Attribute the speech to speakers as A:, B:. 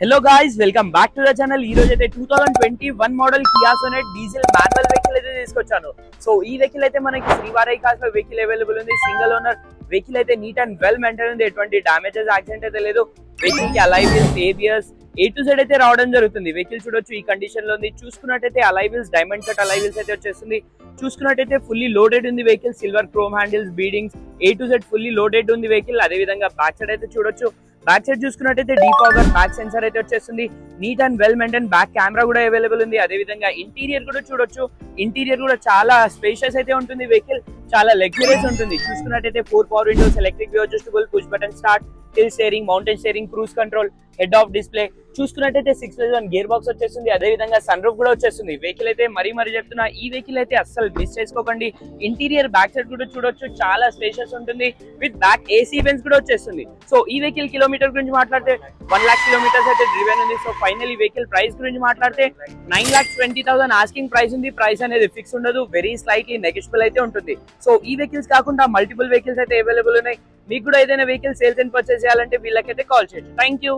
A: Hello guys, welcome back to the channel. ఈ రోజు అయితే 2021 model Kia Sonet diesel manual vehicle అయితే తీసుకొచ్చాను. సో ఈ వెహికల్ అయితే మనకి శ్రీవారి కార్స్ లో వెహికల్ అవైలబుల్ ఉంది. సింగిల్ ఓనర్ వెహికల్ అయితే నీట్ అండ్ వెల్ మెయింటైన్ ఉంది. ఎటువంటి డామేజెస్ యాక్సిడెంట్ అయితే లేదు. వెహికల్ కి అలై wheels, ABS A to Z అయితే రావడం జరుగుతుంది. వెహికల్ చూడొచ్చు ఈ కండిషన్ లో ఉంది. చూసుకున్నట్టయితే alloy wheels, diamond cut alloy wheels అయితే వచ్చేస్తుంది. చూసుకున్నట్టయితే ఫుల్లీ లోడెడ్ ఉంది vehicle. Silver chrome handles, beadings, A to Z fully loaded ఉంది వెహికల్. అదే విధంగా బ్యాక్ సైడ్ అయితే చూడొచ్చు. బ్యాక్ సైడ్ చూసుకున్నట్టయితే డీఫాగర్, బ్యాక్ సెన్సర్ అయితే వచ్చేస్తుంది. Neat and well maintain back camera కూడా అవైలబుల్ ఉంది. అదే విధంగా ఇంటీరియర్ కూడా చూడొచ్చు. ఇంటీరియర్ కూడా చాలా స్పేషియస్ అయితే ఉంటుంది వెహికల్. చాలా లగ్జరియస్ ఉంటుంది. చూసుకున్నట్టయితే 4 power Windows, electric view adjustable, push button start, hill steering, mountain steering, cruise control, head of display. చూసుకున్నట్టయితే 6+1 గేర్ బాక్స్ వచ్చేస్తుంది. అదే విధంగా సన్ రూఫ్ కూడా వచ్చేస్తుంది. వెహికల్ అయితే మరీ చెప్తున్నా, ఈ వెహికల్ అయితే అస్సలు మిస్ చేసుకోకండి. ఇంటీరియర్ బ్యాక్ సైడ్ కూడా చూడొచ్చు, చాలా స్పేషియస్ ఉంటుంది. విత్ బ్యాక్ ఏసీ వెంట్స్ కూడా వచ్చేస్తుంది. సో ఈ వెహికల్ కిలోమీటర్ గురించి మాట్లాడితే 1 lakh కిలోమీటర్స్ అయితే డ్రివెన్ ఉంది. సో ఫైనల్ ఈ వెహికల్ ప్రైస్ గురించి మాట్లాడితే 9,20,000 ఆస్కింగ్ ప్రైస్ ఉంది. ప్రైస్ అనేది ఫిక్స్ ఉండదు, వెరీ స్లైట్లీ నెగోషియబుల్ అయితే ఉంటుంది. సో ఈ వెహికల్స్ కాకుండా మల్టిపుల్ వెహికల్స్ అయితే అవైలబుల్ ఉన్నాయి. మీకు కూడా ఏదైనా వెహికల్ సేల్స్ అండ్ పర్చేస్ చేయాలంటే వీళ్ళకైతే కాల్ చేయొచ్చు. Thank you.